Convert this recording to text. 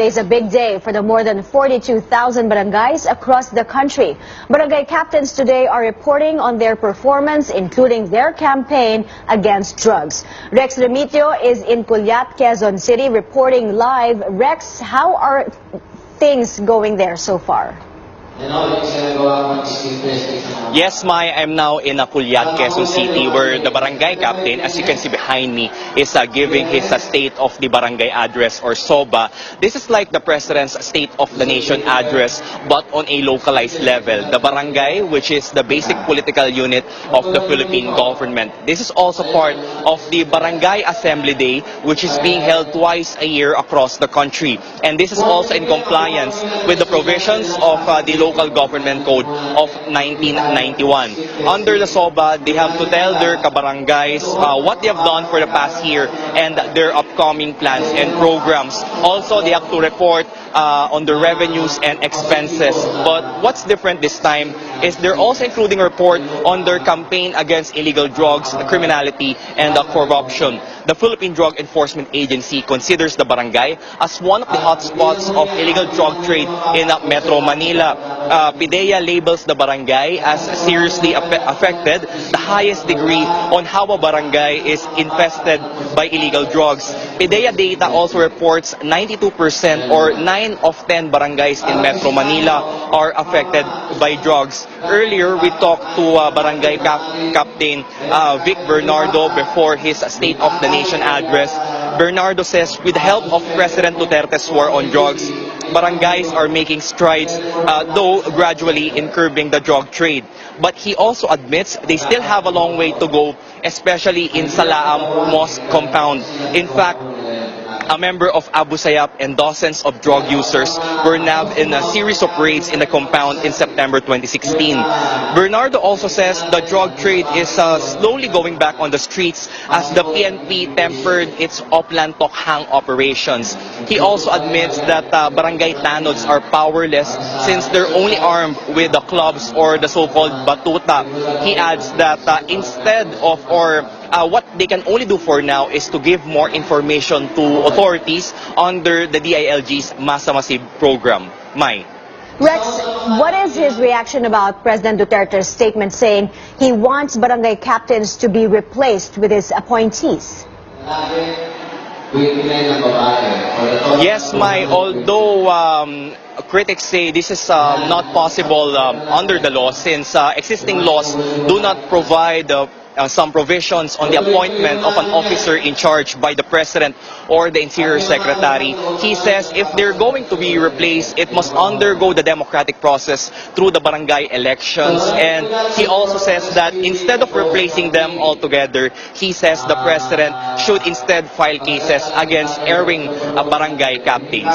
It's a big day for the more than 42,000 barangays across the country. Barangay captains today are reporting on their performance, including their campaign against drugs. Rex Remitio is in Culiat, Quezon City, reporting live. Rex, how are things going there so far? Yes, Mai, I'm now in Culiat, Quezon City, where the barangay captain, as you can see behind me, is giving his State of the Barangay Address, or SOBA. This is like the President's State of the Nation address, but on a localized level. The barangay, which is the basic political unit of the Philippine government. This is also part of the Barangay Assembly Day, which is being held twice a year across the country. And this is also in compliance with the provisions of the Local Government Code of 1991. Under the SOBA, they have to tell their kabarangays what they have done for the past year and their upcoming plans and programs. Also, they have to report on the revenues and expenses. But what's different this time is they're also including a report on their campaign against illegal drugs, criminality, and corruption. The Philippine Drug Enforcement Agency considers the barangay as one of the hotspots of illegal drug trade in Metro Manila. PIDEA labels the barangay as seriously affected, the highest degree on how a barangay is infested by illegal drugs. PIDEA data also reports 92% or 9 of 10 barangays in Metro Manila are affected by drugs. Earlier, we talked to Barangay Captain Vic Bernardo before his State of the Nation address. Bernardo says with the help of President Duterte's war on drugs, barangays are making strides, though gradually in curbing the drug trade. But he also admits they still have a long way to go, especially in Salaam Mosque compound. In fact, a member of Abu Sayyaf and dozens of drug users were nabbed in a series of raids in the compound in September 2016. Bernardo also says the drug trade is slowly going back on the streets as the PNP tempered its Oplan Tokhang operations. He also admits that barangay tanods are powerless since they're only armed with the clubs or the so-called batuta. He adds that what they can only do for now is to give more information to authorities under the DILG's Masa Masib program. Mai. Rex, what is his reaction about President Duterte's statement saying he wants barangay captains to be replaced with his appointees? Yes, Mai, although critics say this is not possible under the law since existing laws do not provide some provisions on the appointment of an officer in charge by the President or the Interior Secretary. He says if they're going to be replaced, it must undergo the democratic process through the barangay elections. And he also says that instead of replacing them altogether, he says the President should instead file cases against erring barangay captains.